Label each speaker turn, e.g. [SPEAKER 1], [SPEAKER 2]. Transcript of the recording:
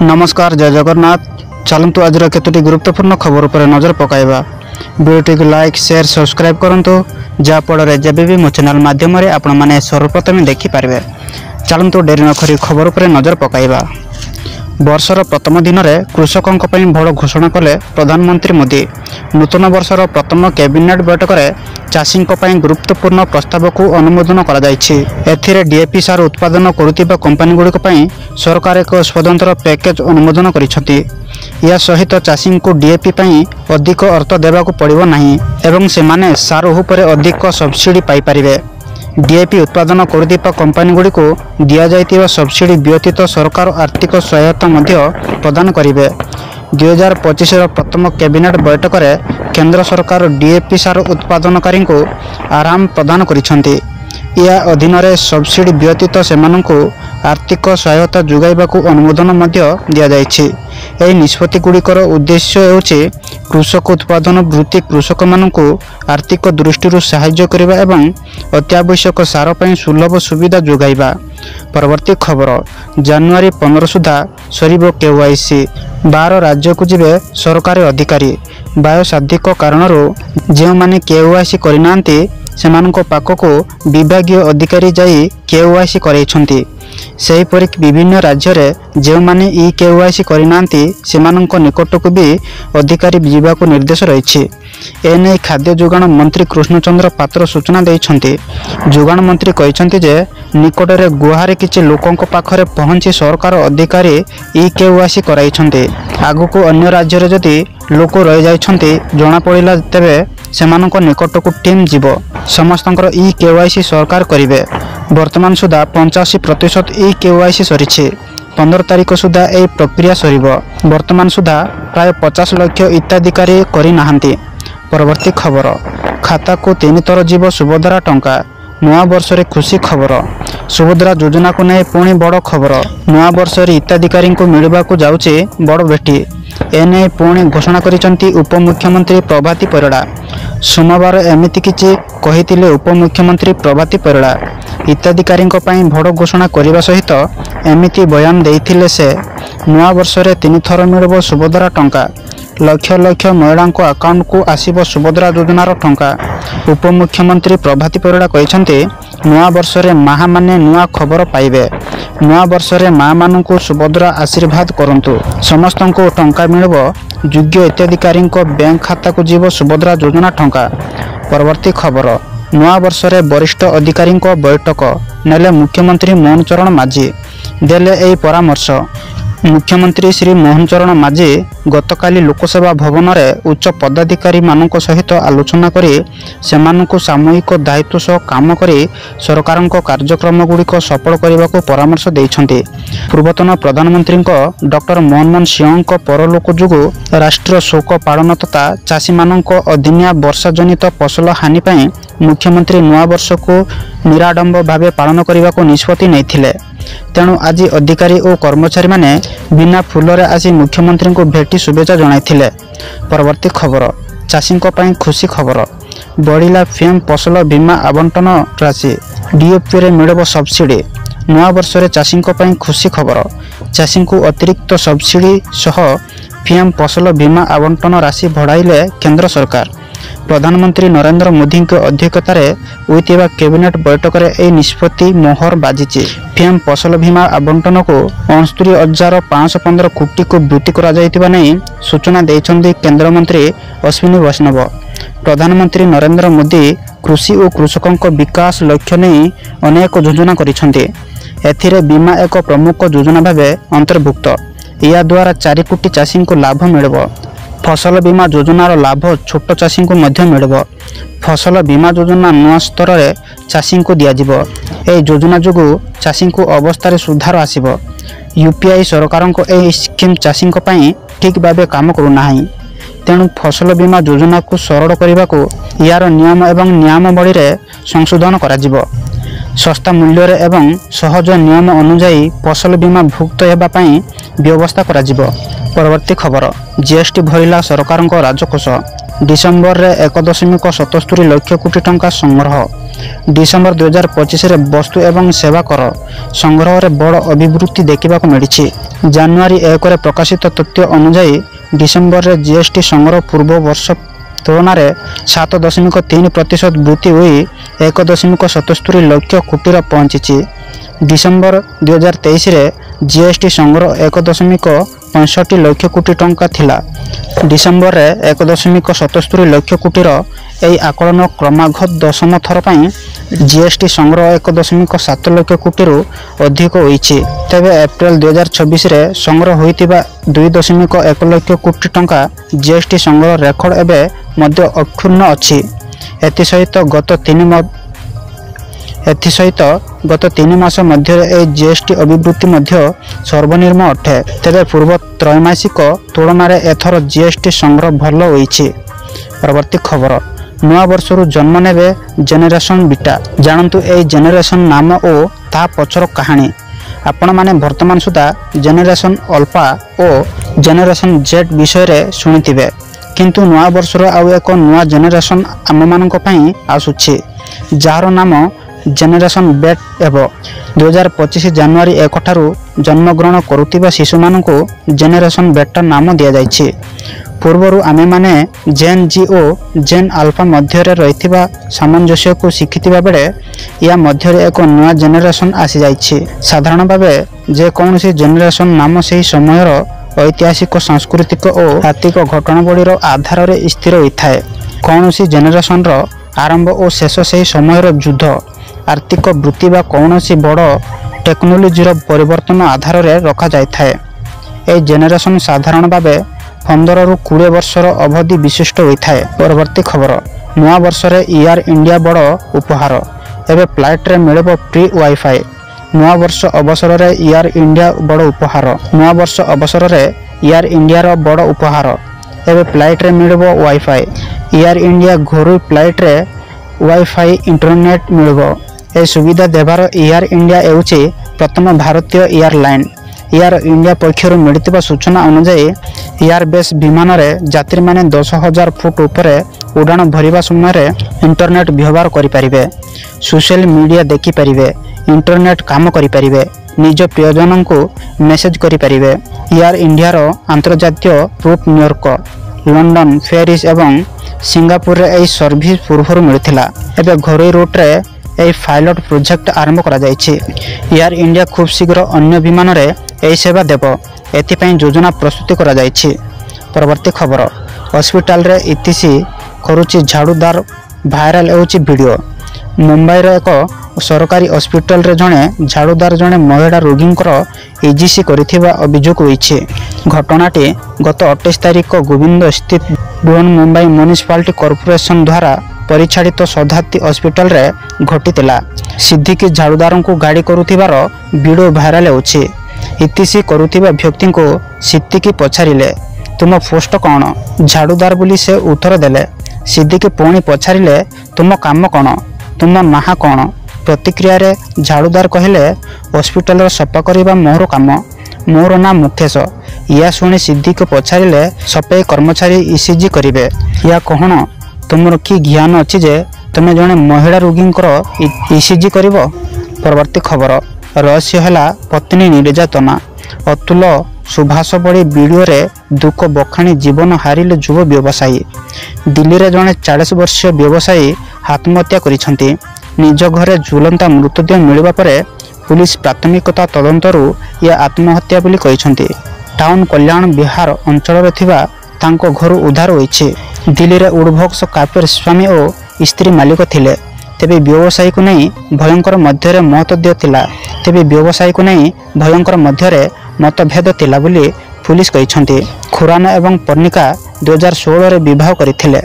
[SPEAKER 1] नमस्कार जय जगन्नाथ। चलतु आज केतोटी गुरुत्वपूर्ण खबर पर नजर पकाइबा। वीडियो को लाइक शेयर सब्सक्राइब करंतु जहाँफल जब भी मो चैनल माध्यम आपण मैंने सर्वप्रथम देखिपारे। चलतु डेरी नखरी खबर पर नजर पकाइबा। वर्षर प्रथम दिन में कृषकों बड़ घोषणा कले प्रधानमंत्री मोदी। नूतन वर्षर प्रथम कैबिनेट बैठक में चाषी गुरुत्वपूर्ण प्रस्ताव को अनुमोदन कर डीएपी सार उत्पादन करुवा कंपनी गुड़िक सरकार एक स्वतंत्र पैकेज अनुमोदन कर सहित चाषी को डीएपी अधिक अर्थ देवाक पड़ो नहीं एवं से सार उपर अधिक सब्सिडी पाइपर। डीएपी उत्पादन करुवा कंपनी गुड़ी को दि जाइतिबा सब्सिडी व्यतीत सरकार आर्थिक सहायता प्रदान करेंगे। 2025 प्रथम कैबिनेट बैठक में केंद्र सरकार डीएपी सार उत्पादनकारी को आराम प्रदान करिसेंती। या अधीन सब्सिडी व्यतीत सेमानंकु आर्थिक सहायता जोगाइबा को अनुमोदन दि जाइछि। एही निष्पत्ति गुड़िकर उद्देश्य हेउछि कृषक उत्पादन वृत्ति कृषक मानकु आर्थिक दृष्टि सहाय्य करिबा एवं अत्यावश्यक सार पई सुलभ सुविधा जोगाइबा। परवर्ती खबर जनवरी 15 सुधा सरिबो केवाईसी। 12 राज्य को जिबे सरकारी अधिकारी। बायोसाधिक कारणरू जे माने केवाईसी करिनांती सेमानक पाखको विभागीय अधिकारी जाई केवाईसी करैछंती। सेहीपरि विभिन्न राज्य में जो माने ई केवाईसी करिनांती सेमानक निकटक भी अधिकारी जीवाको निर्देश रही। एने खाद्य जोगाण मंत्री कृष्णचंद्र पात्र सूचना देइछंती। जोगाण मंत्री कहिछंती जे निकटरे गुहारे किछि लोकंक पाखरे पहुंची सरकार अधिकारी ई केवाईसी कराइछंती। आगको अन्य राज्य रे जदि लोक रहि जाइछंती जणा पड़िला तेबे सेमानक निकटक टीम जीव समस्तंकर ई केवाईसी सरकार करिवे। वर्तमान सुधा 85% ई केवाईसी सरीछि। 15 तारिख सुधा यह प्रक्रिया सरिबो। वर्तमान सुधा प्राय 50 लाख हिताधिकारी करि नाहंती। परवर्ती खबर खाता को 3 थर जीव सुभद्रा टंका। नया वर्ष रे खुशी खबर। सुभद्रा योजना को नहीं पुणी बड़ खबर। नया वर्ष रे हिताधिकारी को मिलवा को जाउचे बड़ भेटी। एने पुणी घोषणा करिसंती उपमुख्यमंत्री प्रभाती परिड़ा। सोमवार एमिति किछि कहिथिले उपमुख्यमंत्री प्रभाती परिड़ा। हिताधिकारी बड़ घोषणा करने सहित एमिति बयान देइथिले से नया वर्ष रे 3 थर मिलबो सुभद्रा टंका। लक्ष लक्ष महिला अकाउंट को आसीबो सुभद्रा योजनार टंका। उपमुख्यमंत्री प्रभाती परिड़ा कहिसंती नया वर्ष रे माँ माने नुआ खबर पाइबे। नया वर्ष रे माँ मानू सुभद्रा आशीर्वाद करंतु। समस्त को टंका मिलबो। योग्य हिताधिकारी बैंक खाता को जीव सुभद्रा योजना टंका। परवर्ती खबर नया वर्ष रे वरिष्ठ अधिकारी बैठक नेले मुख्यमंत्री मोहन चरण माझी। देले एही परामर्श। मुख्यमंत्री श्री मोहन चरण माझी गतकाली लोकसेवा भवन में उच्च पदाधिकारी मानक सहित आलोचना करी सेमानकु सामूहिक दायित्व सह काम करी सरकार कार्यक्रम गुड़िक सफल करने को परामर्श देइछंती। पूर्वतन प्रधानमंत्री डॉक्टर मनमोहन सिंह परलोक जुगु राष्ट्रीय शोक पालन तथा चाषी मानक अदिनिया वर्षा जनित फसल हानि पाई मुख्यमंत्री नया वर्ष को निराडंब भावे पालन करने को निष्पत्ति नैथिले। तेणु आज अधिकारी और कर्मचारी माने बिना फूलरे आसी मुख्यमंत्री को भेटी शुभेच्छा जणाइथिले। परवर्ती खबर चाषी खुशी खबर। बढ़िला पीएम फसल बीमा आवंटन राशि। डीएपी रे मिलबो सब्सिडी। नया वर्ष रे चाषी खुशी खबर। चाषी को अतिरिक्त सब्सिडी सह पीएम फसल बीमा आवंटन राशि बढ़ाइले केंद्र सरकार। प्रधानमंत्री नरेंद्र मोदी के अध्यक्षतार होइतिबा कैबिनेट बैठक में यह निष्पत्ति मोहर बाजिछि। पीएम फसल बीमा आवंटन को 69,515 कोटी को वृद्धि करा जाइतिबा नै सूचना देइछन्ती केंद्र मंत्री अश्विनी वैष्णव। प्रधानमंत्री नरेंद्र मोदी कृषि और कृषकों विकास लक्ष्य नहीं अनेक योजना करिसेंती। एथिरे बीमा एक प्रमुख योजना भावे अंतर्भुक्त। या द्वारा 4 कोटी चाषी को लाभ मिलबो। फसल बीमा योजनार लाभ छोट चाषी को मध्य मिलबो। फसल बीमा योजना नुआ स्तर रे चाषी को दियाजिबो। ए योजना जोगु चाषी को अवस्था सुधार आसिबो। यूपीआई सरकार को ए स्कीम चाषी को पई ठीक भाबे काम करू नाही। तेणु फसल बीमा योजना को सरल करने को यार नियम एवं नियमावली रे संशोधन करा जिवो। ଶସ୍ତା ମୂଲ୍ୟରେ ଏବଂ ସହଜ ନିୟମ ଅନୁଯାୟୀ ଫସଲ ବୀମା ଭୁକ୍ତ ହେବା ପାଇଁ ବ୍ୟବସ୍ଥା କରାଯିବ। ପରବର୍ତ୍ତୀ ଖବର, ଜିଏସ୍ଟି ଭରିଲା ସରକାରଙ୍କ ରାଜକୋଷ। ଡିସେମ୍ବରରେ 1.77 ଲକ୍ଷ କୋଟି ଟଙ୍କା ସଂଗ୍ରହ। ଡିସେମ୍ବର 2025ରେ ବସ୍ତୁ ଏବଂ ସେବା କର ସଂଗ୍ରହରେ ବଡ଼ ଅଭିବୃଦ୍ଧି ଦେଖିବାକୁ ମିଳିଛି। ଜାନୁଆରୀ 1ରେ ପ୍ରକାଶିତ ତଥ୍ୟ ଅନୁଯାୟୀ ଡିସେମ୍ବରରେ ଜିଏସ୍ଟି ସଂଗ୍ରହ ପୂର୍ବ ବର୍ଷ ତୁଳନାରେ 7.3% ବୃଦ୍ଧି ହୋଇ 1.77 ଲକ୍ଷ କୋଟିରେ ପହଞ୍ଚିଛି। ଡିସେମ୍ବର 2023ରେ ଜିଏସ୍ଟି ସଂଗ୍ରହ 1.65 ଲକ୍ଷ କୋଟି ଟଙ୍କା ଥିଲା। ଡିସେମ୍ବରରେ 1.77 ଲକ୍ଷ କୋଟିର ଏହି ଆକଳନ କ୍ରମାଗତ ଦଶମ ଥର ପାଇଁ ଜିଏସ୍ଟି ସଂଗ୍ରହ 1.7 ଲକ୍ଷ କୋଟିରୁ ଅଧିକ ହୋଇଛି। ତେବେ ଏପ୍ରିଲ 2026ରେ ସଂଗ୍ରହ ହୋଇଥିବା 2.1 ଲକ୍ଷ କୋଟି ଟଙ୍କା ଜିଏସ୍ଟି ସଂଗ୍ରହ ରେକର୍ଡ ଏବେ ମଧ୍ୟ ଅକ୍ଷୁଣ୍ଣ ଅଛି। ଏଥିସହିତ ଗତ 3 ମାସ ମଧ୍ୟରେ ଏହି ଜିଏସ୍ଟି ଅଭିବୃଦ୍ଧି ମଧ୍ୟ ସର୍ବନିମ୍ନ ଅଟେ। ତେବେ ପୂର୍ବ ତ୍ରୈମାସିକ ତୁଳନାରେ ଏଥର ଜିଏସ୍ଟି ସଂଗ୍ରହ ଭଲ ହୋଇଛି। ପରବର୍ତ୍ତୀ ଖବର, ନୂଆ ବର୍ଷରୁ ଜନ୍ମ ନେବେ ଜେନେରେସନ୍ ବିଟା। ଜାଣନ୍ତୁ ଏହି ଜେନେରେସନ୍ ନାମ ଓ ତାହା ପଛର କାହାଣୀ। ଆପଣମାନେ ବର୍ତ୍ତମାନ ସୁଦ୍ଧା ଜେନେରେସନ୍ ଅଲ୍ଫା ଓ ଜେନେରେସନ୍ ଜେଡ୍ ବିଷୟରେ ଶୁଣିଥିବେ, କିନ୍ତୁ ନୂଆ ବର୍ଷର ଆଉ ଏକ ନୂଆ ଜେନେରେସନ୍ ଆମମାନଙ୍କ ପାଇଁ ଆସୁଛି, ଯାହାର ନାମ ଜେନେରେସନ୍ ବେଟ୍ ହେବ। 2025 ଜାନୁଆରୀ 1 ଠାରୁ ଜନ୍ମଗ୍ରହଣ କରୁଥିବା ଶିଶୁମାନଙ୍କୁ ଜେନେରେସନ୍ ବେଟା ନାମ ଦିଆଯାଇଛି। ପୂର୍ବରୁ ଆମେମାନେ ଜେନ୍ ଜି ଓ ଜେନ୍ ଆଲଫା ମଧ୍ୟରେ ରହିଥିବା ସାମଞ୍ଜସ୍ୟକୁ ଶିଖିଥିବା ବେଳେ ଏହା ମଧ୍ୟରେ ଏକ ନୂଆ ଜେନେରେସନ୍ ଆସିଯାଇଛି। ସାଧାରଣ ଭାବେ ଯେକୌଣସି ଜେନେରେସନ୍ ନାମ ସେହି ସମୟର ଐତିହାସିକ, ସାଂସ୍କୃତିକ ଓ ଆର୍ଥିକ ଘଟଣାବଳୀର ଆଧାରରେ ସ୍ଥିର ହୋଇଥାଏ। କୌଣସି ଜେନେରେସନ୍ର ଆରମ୍ଭ ଓ ଶେଷ ସେହି ସମୟର ଯୁଦ୍ଧ, ଆର୍ଥିକ ବୃତ୍ତି ବା କୌଣସି ବଡ଼ ଟେକ୍ନୋଲୋଜିର ପରିବର୍ତ୍ତନ ଆଧାରରେ ରଖାଯାଇଥାଏ। ଏହି ଜେନେରେସନ୍ ସାଧାରଣ ଭାବେ 15ରୁ 20 ବର୍ଷର ଅବଧି ବିଶିଷ୍ଟ ହୋଇଥାଏ। ପରବର୍ତ୍ତୀ ଖବର, ନୂଆ ବର୍ଷରେ ଏୟାର ଇଣ୍ଡିଆ ବଡ଼ ଉପହାର। ଏବେ ଫ୍ଲାଇଟ୍ରେ ମିଳିବ ଫ୍ରି ୱାଇଫାଇ। ନୂଆ ବର୍ଷ ଅବସରରେ ଏୟାର ଇଣ୍ଡିଆ ବଡ଼ ଉପହାର। ନୂଆ ବର୍ଷ ଅବସରରେ ଏୟାର ଇଣ୍ଡିଆର ବଡ଼ ଉପହାର। ଏବେ ଫ୍ଲାଇଟ୍ରେ ମିଳିବ ୱାଇଫାଇ। ଏୟାର ଇଣ୍ଡିଆ ଘରୋଇ ଫ୍ଲାଇଟ୍ରେ ୱାଇଫାଇ ଇଣ୍ଟରନେଟ୍ ମିଳିବ। ଏହି ସୁବିଧା ଦେବାର ଏୟାର ଇଣ୍ଡିଆ ହେଉଛି ପ୍ରଥମ ଭାରତୀୟ ଏୟାରଲାଇନ୍। ଏୟାର ଇଣ୍ଡିଆ ପକ୍ଷରୁ ମିଳିଥିବା ସୂଚନା ଅନୁଯାୟୀ ଏୟାରବେସ୍ ବିମାନରେ ଯାତ୍ରୀମାନେ 10,000 ଫୁଟ ଉପରେ ଉଡ଼ାଣ ଭରିବା ସମୟରେ ଇଣ୍ଟରନେଟ୍ ବ୍ୟବହାର କରିପାରିବେ, ସୋସିଆଲ ମିଡ଼ିଆ ଦେଖିପାରିବେ, ଇଣ୍ଟରନେଟ୍ କାମ କରିପାରିବେ, ନିଜ ପ୍ରିୟଜନଙ୍କୁ ମେସେଜ କରିପାରିବେ। ଏୟାର ଇଣ୍ଡିଆର ଆନ୍ତର୍ଜାତୀୟ ରୁଟ୍ ନ୍ୟୁୟର୍କ, ଲଣ୍ଡନ, ପ୍ୟାରିସ୍ ଏବଂ ସିଙ୍ଗାପୁରରେ ଏହି ସର୍ଭିସ ପୂର୍ବରୁ ମିଳିଥିଲା। ଏବେ ଘରୋଇ ରୁଟ୍ରେ ଏହି ପାଇଲଟ ପ୍ରୋଜେକ୍ଟ ଆରମ୍ଭ କରାଯାଇଛି। ଏୟାର ଇଣ୍ଡିଆ ଖୁବ୍ ଶୀଘ୍ର ଅନ୍ୟ ବିମାନରେ ଏହି ସେବା ଦେବ, ଏଥିପାଇଁ ଯୋଜନା ପ୍ରସ୍ତୁତି କରାଯାଇଛି। ପରବର୍ତ୍ତୀ ଖବର, ହସ୍ପିଟାଲରେ ଇତିସି କରୁଛି ଝାଡ଼ୁଦାର, ଭାଇରାଲ ହେଉଛି ଭିଡ଼ିଓ। ମୁମ୍ବାଇର ଏକ ସରକାରୀ ହସ୍ପିଟାଲରେ ଝାଡ଼ୁଦାର ଜଣେ ମହିଳା ରୋଗୀଙ୍କର ଇଜିସି କରିଥିବା ଅଭିଯୋଗ ହୋଇଛି। ଘଟଣାଟି ଗତ 28 ତାରିଖ ଗୋବିନ୍ଦ ସ୍ଥିତ ବୃହନ୍ ମୁମ୍ବାଇ ମ୍ୟୁନିସିପାଲିଟି କର୍ପୋରେସନ ଦ୍ୱାରା ପରିଚାଳିତ ଶତାବ୍ଦୀ ହସ୍ପିଟାଲରେ ଘଟିଥିଲା। ସିଦ୍ଦିକି ଝାଡ଼ୁଦାରଙ୍କୁ ଗାଡ଼ି କରୁଥିବାର ଭିଡ଼ିଓ ଭାଇରାଲ ହେଉଛି। ଇତିସି କରୁଥିବା ବ୍ୟକ୍ତିଙ୍କୁ ସିଦ୍ଦିକି ପଚାରିଲେ, ତୁମ ପୋଷ୍ଟ କ'ଣ? ଝାଡ଼ୁଦାର ବୋଲି ସେ ଉତ୍ତର ଦେଲେ। ସିଦ୍ଦିକି ପୁଣି ପଚାରିଲେ, ତୁମ କାମ କ'ଣ? ତୁମ ନାଁ କ'ଣ? ପ୍ରତିକ୍ରିୟାରେ ଝାଡ଼ୁଦାର କହିଲେ, ହସ୍ପିଟାଲର ସଫା କରିବା ମୋର କାମ, ମୋର ନାଁ ମୁକେଶ। ଏହା ଶୁଣି ସିଦ୍ଦିକି ପଚାରିଲେ, ସଫେଇ କର୍ମଚାରୀ ଇସିଜି କରିବେ, ଏହା କହଣ? ତୁମର କି ଜ୍ଞାନ ଅଛି ଯେ ତୁମେ ଜଣେ ମହିଳା ରୋଗୀଙ୍କର ଇସିଜି କରିବ? ପରବର୍ତ୍ତୀ ଖବର, ରହସ୍ୟ ହେଲା ପତ୍ନୀ ନିର୍ଯାତନା। ଅତୁଲ ସୁଭାଷ ଭଳି ଭିଡ଼ିଓରେ ଦୁଃଖ ବଖାଣି ଜୀବନ ହାରିଲେ ଯୁବ ବ୍ୟବସାୟୀ। ଦିଲ୍ଲୀରେ ଜଣେ 40 ବର୍ଷୀୟ ବ୍ୟବସାୟୀ ଆତ୍ମହତ୍ୟା କରିଛନ୍ତି। ନିଜ ଘରେ ଝୁଲନ୍ତା ମୃତଦେହ ମିଳିବା ପରେ ପୁଲିସ ପ୍ରାଥମିକତା ତଦନ୍ତରୁ ଏହା ଆତ୍ମହତ୍ୟା ବୋଲି କହିଛନ୍ତି। ଟାଉନ କଲ୍ୟାଣ ବିହାର ଅଞ୍ଚଳରେ ଥିବା ତାଙ୍କ ଘରୁ ଉଦ୍ଧାର ହୋଇଛି। ଦିଲ୍ଲୀରେ ଉଡ଼ବକ୍ସ କାଫେର ସ୍ୱାମୀ ଓ ସ୍ତ୍ରୀ ମାଲିକ ଥିଲେ। ତେବେ ବ୍ୟବସାୟୀକୁ ନେଇ ଭୟଙ୍କର ମତଭେଦ ଥିଲା ବୋଲି ପୁଲିସ କହିଛନ୍ତି। ଖୁରାନା ଏବଂ ପର୍ଣ୍ଣିକା 2016ରେ ବିବାହ କରିଥିଲେ।